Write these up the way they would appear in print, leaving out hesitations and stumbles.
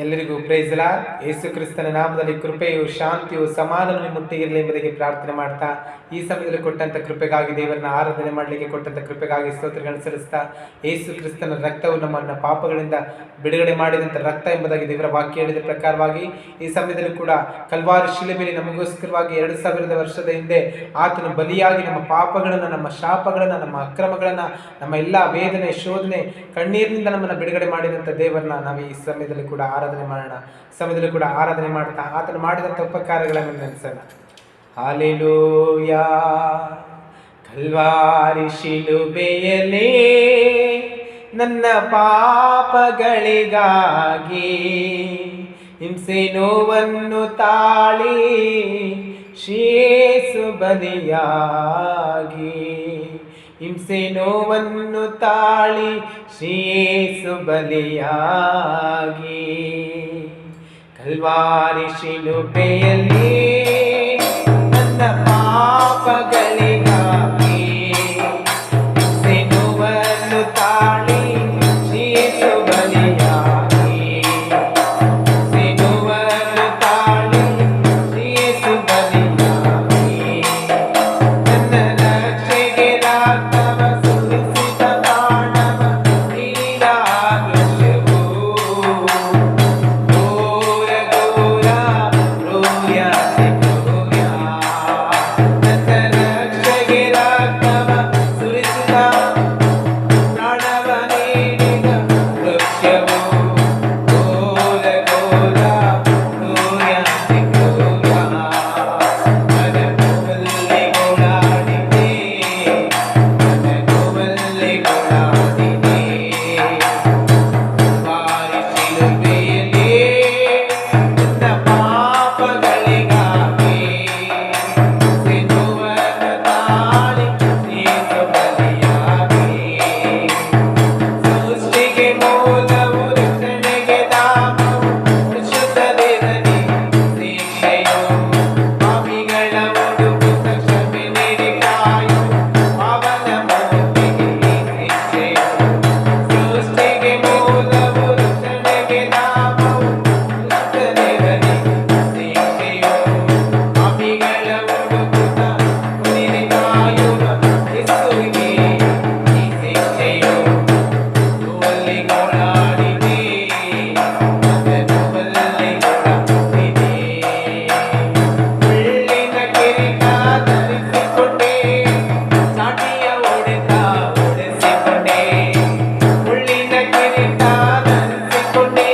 ಎಲ್ಲರಿಗೂ price lord. ಯೇಸು ಕ್ರಿಸ್ತನ ನಾಮದಲ್ಲಿ ಕೃಪೆಯು ಶಾಂತಿಯು ಸಮಾಧಾನವನ್ನು ಮುಟ್ಟಿಗಿರಲಿ ಎಂಬುದಾಗಿ ಪ್ರಾರ್ಥನೆ ಮಾಡ್ತಾ, ಈ ಸಮಯದಲ್ಲಿ ಕೊಟ್ಟಂತ ಕೃಪೆಗಾಗಿ, ದೇವರನ್ನ ಆರಾಧನೆ ಮಾಡಲಿಕ್ಕೆ ಕೊಟ್ಟಂತ ಕೃಪೆಗಾಗಿ ಸ್ತೋತ್ರಗಳನ್ನು ಸಲ್ಲಿಸ್ತಾ, ಯೇಸು ಕ್ರಿಸ್ತನ ರಕ್ತವು ನಮ್ಮನ್ನ ಪಾಪಗಳಿಂದ ಬಿಡುಗಡೆ ಮಾಡಿದಂಥ ರಕ್ತ ಎಂಬುದಾಗಿ ದೇವರ ವಾಕ್ಯ ಹೇಳಿದ ಪ್ರಕಾರವಾಗಿ ಈ ಸಮಯದಲ್ಲಿ ಕೂಡ ಕಲ್ವಾರಿ ಶಿಲುಬೆಯಲ್ಲಿ ನಮಗೋಸ್ಕರವಾಗಿ 2000 ವರ್ಷದ ಹಿಂದೆ ಆತನು ಬಲಿಯಾಗಿ ನಮ್ಮ ಪಾಪಗಳನ್ನು, ನಮ್ಮ ಶಾಪಗಳನ್ನು, ನಮ್ಮ ಅಕ್ರಮಗಳನ್ನು, ನಮ್ಮ ಎಲ್ಲ ವೇದನೆ, ಶೋಧನೆ, ಕಣ್ಣೀರಿನಿಂದ ನಮ್ಮನ್ನು ಬಿಡುಗಡೆ ಮಾಡಿದಂಥ ದೇವರನ್ನ ನಾವು ಈ ಸಮಯದಲ್ಲಿ ಕೂಡ ಆರಾಧನೆ ಮಾಡೋಣ. ಸಮಯದಲ್ಲಿ ಕೂಡ ಆರಾಧನೆ ಮಾಡ್ತಾ ಆತನು ಮಾಡಿದಂಥ ಉಪಕಾರಗಳನ್ನು ನೆನೆಸೋಣ. ಹಲ್ಲೆಲೂಯಾ. ಕಲ್ವಾರಿ ಶಿಲುಬೆಯಲ್ಲಿ ನನ್ನ ಪಾಪಗಳಿಗಾಗಿ ಹಿಂಸೆ ನೋವನ್ನು ತಾಳಿ ಯೇಸು ಬಲಿಯಾಗಿ, ಹಿಂಸೆ ನೋವನ್ನು ತಾಳಿ ಯೇಸು ಬಲಿಯಾಗಿ, ಕಲ್ವಾರಿ ಶಿಲುಬೆಯಲ್ಲಿ ನನ್ನ ಪಾಪಗಳಿಗಾಗಿ ಹಿಂಸೆ ನೋವನ್ನು ತಾಳಿ ಯೇಸು ಬಲಿಯಾಗಿ, ಹಿಂಸೆ ನೋವನ್ನು ತಾಳಿ ಯೇಸು ಬಲಿಯಾಗಿ, ನನ್ನ ರಕ್ಷೆಗೆ ರಕ್ತವ ಸುರಿಸಿದ ಪ್ರಾಣವ ನೀಡಾಗಲವು. ಘೋರ ಘೋರ ರೋಯ ರೋಯ, ನನ್ನ ರಕ್ಷೆಗೆ ರಕ್ತವ ಸುರಿಸಿದ ಪ್ರಾಣವ ನೀಡಿದ ವೃಕ್ಷವು. ಘೋರ ಘೋರ ರೋಯ ರೋಯ, ಮನದಲ್ಲಿ ಗೋಳಾಡಿದೆ, ಮನದಲ್ಲಿ ಗೋಳಾಡಿದೆ. ಕಲ್ವಾರಿ ಶಿಲುಬೆಯಲ್ಲಿ ನನ್ನ ಪಾಪಗಳಿಗಾಗಿ ಹಿಂಸೆ ನೋವನ್ನು ತಾಳಿ ಯೇಸು ಬಲಿಯಾಗಿ, ಸೃಷ್ಟಿಗೆ ಮೂಲವು, ರಕ್ಷಣೆಗೆ ಧಾಮವು, ಪರಿಶುದ್ಧ ದೇವನೇ ಶಿಕ್ಷೆಯು, ಪಾಪಿಗಳ ಹುಡುಕುತ್ತ ಕ್ಷಮೆ ನೀಡಿ ಕಾಯು, ಪಾವನ ಮೂರ್ತಿಗೆ ಶಿಕ್ಷೆಯು. ಸೃಷ್ಟಿಗೆ ಮೂಲವು, ರಕ್ಷಣೆಗೆ ಧಾಮವು, ಪರಿಶುದ್ಧ ದೇವನೇ ಶಿಕ್ಷೆಯು, ಪಾಪಿಗಳ ಹುಡುಕುತ್ತ ನೀಡಿ ಕಾಯುವ ಯೇಸುವಿಗೆ ಈ ಶಿಕ್ಷೆಯು. ನೋವಲ್ಲಿ ಗೋಳಾಡಿದೆ, ನೋವಲ್ಲಿ ಗೋಳಾಡಿದೆ. ಮುಳ್ಳಿನ ಕಿರೀಟ ಧರಿಸಿಕೊಂಡೆ, ಸಾಟಿಯ ಹೊಡೆತ ಹೊಡೆಸಿಕೊಂಡೆ. ಮುಳ್ಳಿನ ಕಿರೀಟ ಧರಿಸಿಕೊಂಡೆ,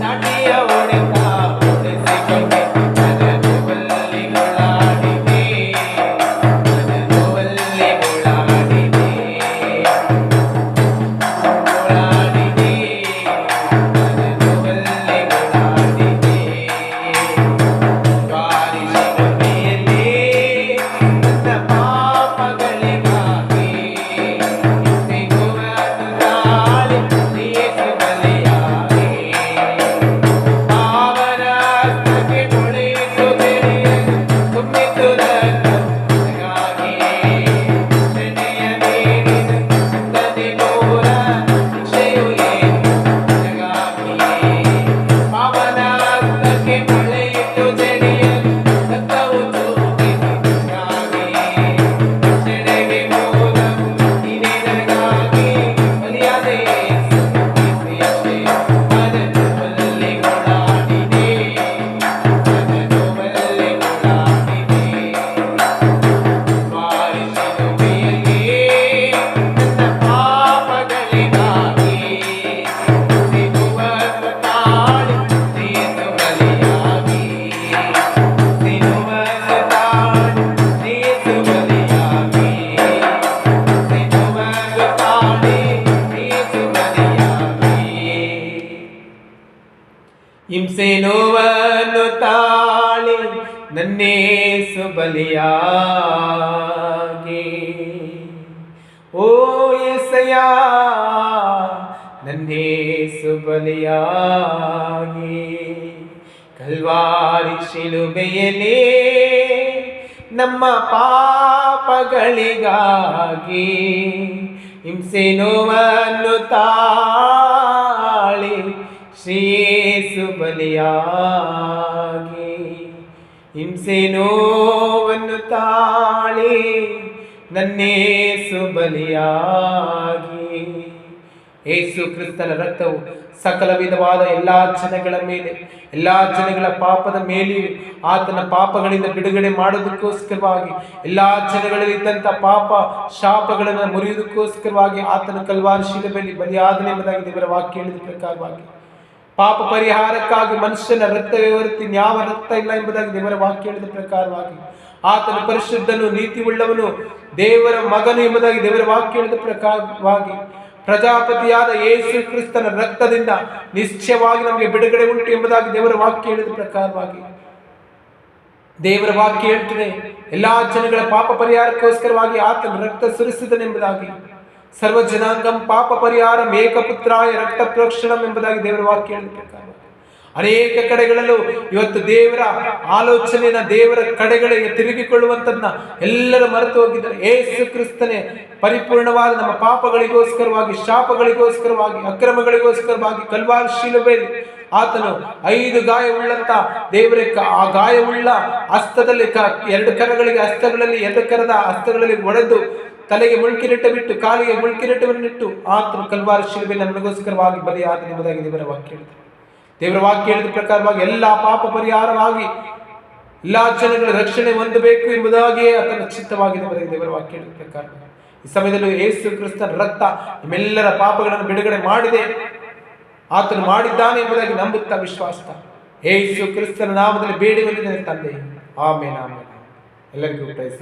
ಸಾಟಿಯ ಹೊಡೆತ ಹೊಡೆಸಿಕೊಂಡೆ. ನನ್ನ ನೋವಲ್ಲಿ ಗೋಳಾಡಿದೆ, ನನ್ನ ನೋವಲ್ಲಿ ಗೋಳಾಡಿದೆ, ಗೋಳಾಡಿದೆ, ನನ್ನ ನೋವಲ್ಲಿ ಗೋಳಾಡಿದೆ. ಕಲ್ವಾರಿ ಶಿಲುಬೆಯಲ್ಲಿ ನನ್ನ ಪಾಪಗಳಿಗಾಗಿ ಹಿಂಸೆ ನೋವನ್ನು ತಾಳಿ ಯೇಸು ಬಲಿಯಾಗಿ, ಪಾವನ ಹಸ್ತಕ್ಕೆ ಮೊಳೆಯಿಟ್ಟು ಬೆಳೆಯಲು ತುಂಬಿತು ರಕ್ತವು ನನಗಾಗಿ. ರಕ್ಷಣೆಯ ನೀಡಿದ ತಂದೆ ಘೋರ ಶಿಕ್ಷೆಯು ಏನು ನನಗಾಗಿ. ಪಾವನ ಹಸ್ತಕ್ಕೆ ಮೊಳೆಯಿಟ್ಟು ಬೆಳೆಯಲು ರಕ್ತವು ತೂಗಿತು ನನಗಾಗಿ. ರಕ್ಷಣೆಗೆ ಮೂಲವು ನೀನೇ ನನಗಾಗಿ, ಬಲಿಯಾದ ಯೇಸು ಈ ಶಿಕ್ಷೆಯು. ನನ್ನ ನೋವಲ್ಲಿ ಗೋಳಾಡಿದೆ, ನನ್ನ ನೋವಲ್ಲಿ ಗೋಳಾಡಿದೆ. ಕಲ್ವಾರಿ ಶಿಲುಬೆಯಲ್ಲಿ ನನ್ನ ಪಾಪಗಳಿಗಾಗಿ ಹಿಂಸೆ ನೋವನ್ನು ತಾಳಿ ಯೇಸು ಬಲಿಯಾಗಿ, ಹಿಂಸೆ ನೋವನ್ನು ತಾಳಿ ಯೇಸು ಬಲಿಯಾಗಿ, ಹಿಂಸೆ ನೋವನ್ನು ತಾಳಿ ಯೇಸು ಬಲಿಯಾಗಿ. ಹಿಂಸೆ ನೋವನ್ನು ತಾಳಿ ನನ್ನೇಸು ಬಲಿಯಾಗಿ. ಓ యేసయ్య, ನನ್ನೇಸು ಬಲಿಯಾಗಿ. ಕಲ್ವಾರಿ ಶಿಲುಬೆಯಲ್ಲಿ ನಮ್ಮ ಪಾಪಗಳಿಗಾಗಿ ಹಿಂಸೆ ನೋವನ್ನು ತಾಳಿ ಶ್ರೀ ಸುಬಲಿಯಾಗಿ ಹಿಂಸೆ ನೋವನ್ನು ತಾಳಿ ನನ್ನೇಸು ಬಲಿಯಾಗಿ. ಯೇಸು ಕ್ರಿಸ್ತನ ರಕ್ತವು ಸಕಲ ವಿಧವಾದ ಎಲ್ಲಾ ಜನಗಳ ಮೇಲೆ, ಎಲ್ಲಾ ಜನಗಳ ಪಾಪದ ಮೇಲೆಯೂ ಆತನ ಪಾಪಗಳಿಂದ ಬಿಡುಗಡೆ ಮಾಡೋದಕ್ಕೋಸ್ಕರವಾಗಿ, ಎಲ್ಲಾ ಜನಗಳಲ್ಲಿದ್ದಂಥ ಪಾಪ ಶಾಪಗಳನ್ನು ಮುರಿಯುವುದಕ್ಕೋಸ್ಕರವಾಗಿ ಆತನ ಕಲ್ವಾರಿ ಶಿಲುಬೆಯಲ್ಲಿ ಬಲಿಯಾದನೆ ಎಂಬುದಾಗಿ ದೇವರ ವಾಕ್ಯ ಹೇಳಿದ ಪ್ರಕಾರವಾಗಿ, ಪಾಪ ಪರಿಹಾರಕ್ಕಾಗಿ ಮನುಷ್ಯನ ರಕ್ತವೇ ಹೊರತು ಯಾವ ರಕ್ತ ಇಲ್ಲ ಎಂಬುದಾಗಿ ದೇವರ ವಾಕ್ಯ ಹೇಳಿದ ಪ್ರಕಾರವಾಗಿ, ಆತನ ಪರಿಶುದ್ಧನು ನೀತಿ ಉಳ್ಳವನು ದೇವರ ಮಗನು ಎಂಬುದಾಗಿ ದೇವರ ವಾಕ್ಯ ಹೇಳಿದ ಪ್ರಕಾರವಾಗಿ, ಪ್ರಜಾಪತಿಯಾದ ಯೇಸು ಕ್ರಿಸ್ತನ ರಕ್ತದಿಂದ ನಿಶ್ಚಯವಾಗಿ ನಮಗೆ ಬಿಡುಗಡೆ ಉಂಟು ಎಂಬುದಾಗಿ ದೇವರ ವಾಕ್ಯ ಹೇಳಿದ ಪ್ರಕಾರವಾಗಿ, ದೇವರ ವಾಕ್ಯ ಹೇಳ್ತದೆ ಎಲ್ಲಾ ಜನಗಳ ಪಾಪ ಪರಿಹಾರಕ್ಕೋಸ್ಕರವಾಗಿ ಆತನ ರಕ್ತ ಸುರಿಸಿದನೆಂಬುದಾಗಿ, ಸರ್ವ ಜನಾಂಗಂ ಪಾಪ ಪರಿಹಾರ ಏಕಪುತ್ರಾಯ ರಕ್ತ ಪ್ರೋಕ್ಷಣಂ ಎಂಬುದಾಗಿ ದೇವರ ವಾಕ್ಯ ಹೇಳಿದ ಪ್ರಕಾರವಾಗಿ, ಅನೇಕ ಕಡೆಗಳಲ್ಲೂ ಇವತ್ತು ದೇವರ ಆಲೋಚನೆಯ ದೇವರ ಕಡೆಗಳಿಗೆ ತಿರುಗಿಕೊಳ್ಳುವಂತದನ್ನ ಎಲ್ಲರೂ ಮರೆತು ಹೋಗಿದ್ದಾರೆ. ಯೇಸು ಕ್ರಿಸ್ತನೇ ಪರಿಪೂರ್ಣವಾದ ನಮ್ಮ ಪಾಪಗಳಿಗೋಸ್ಕರವಾಗಿ, ಶಾಪಗಳಿಗೋಸ್ಕರವಾಗಿ, ಅಕ್ರಮಗಳಿಗೋಸ್ಕರವಾಗಿ ಕಲ್ವಾರಿ ಶಿಲುಬೆಯಲ್ಲಿ ಆತನು 5 ಗಾಯವುಳ್ಳಂತ ದೇವರ ಆ ಗಾಯವುಳ್ಳ ಹಸ್ತದಲ್ಲಿ 2 ಕರಗಳಿಗೆ ಹಸ್ತಗಳಲ್ಲಿ 2 ಕರದ ಹಸ್ತಗಳಲ್ಲಿ ಒಡೆದು ತಲೆಗೆ ಮುಳ್ಕಿರೀಟ ಬಿಟ್ಟು ಕಾಲಿಗೆ ಮುಳ್ಕಿರೀಟವನ್ನಿಟ್ಟು ಆತನು ಕಲ್ವಾರಿ ಶಿಲುಬೆಯಲ್ಲಿ ನಮಗೋಸ್ಕರವಾಗಿ ಬಲಿಯಾದ ಎಂಬುದಾಗಿ ದೇವರ ವಾಕ್ಯ ಹೇಳಿದೆ. ದೇವರ ವಾಕ್ಯ ಹೇಳಿದ ಪ್ರಕಾರವಾಗಿ ಎಲ್ಲಾ ಪಾಪ ಪರಿಹಾರವಾಗಿ ಎಲ್ಲಾ ಜನಗಳ ರಕ್ಷಣೆ ಹೊಂದಬೇಕು ಎಂಬುದಾಗಿಯೇ ಆತನ ಚಿತ್ತವಾಗಿದೆ ಎಂಬುದಾಗಿ ದೇವರ ವಾಕ್ಯ ಹೇಳಿದ ಪ್ರಕಾರ ಈ ಸಮಯದಲ್ಲಿ ಯೇಸು ಕ್ರಿಸ್ತನ ರಕ್ತ ನಿಮ್ಮೆಲ್ಲರ ಪಾಪಗಳನ್ನು ಬಿಡುಗಡೆ ಮಾಡಿದೆ, ಆತನು ಮಾಡಿದ್ದಾನೆ ಎಂಬುದಾಗಿ ನಂಬುತ್ತಾ ವಿಶ್ವಾಸ ಯೇಸು ಕ್ರಿಸ್ತನ ನಾಮದಲ್ಲಿ ಬೇಡಿ ಬಂದಿದ್ದೇನೆ ತಂದೆ. ಆಮೇನ್ ಆಮೇನ್. ಎಲ್ಲರಿಗೂ ಪ್ರೈಸ್.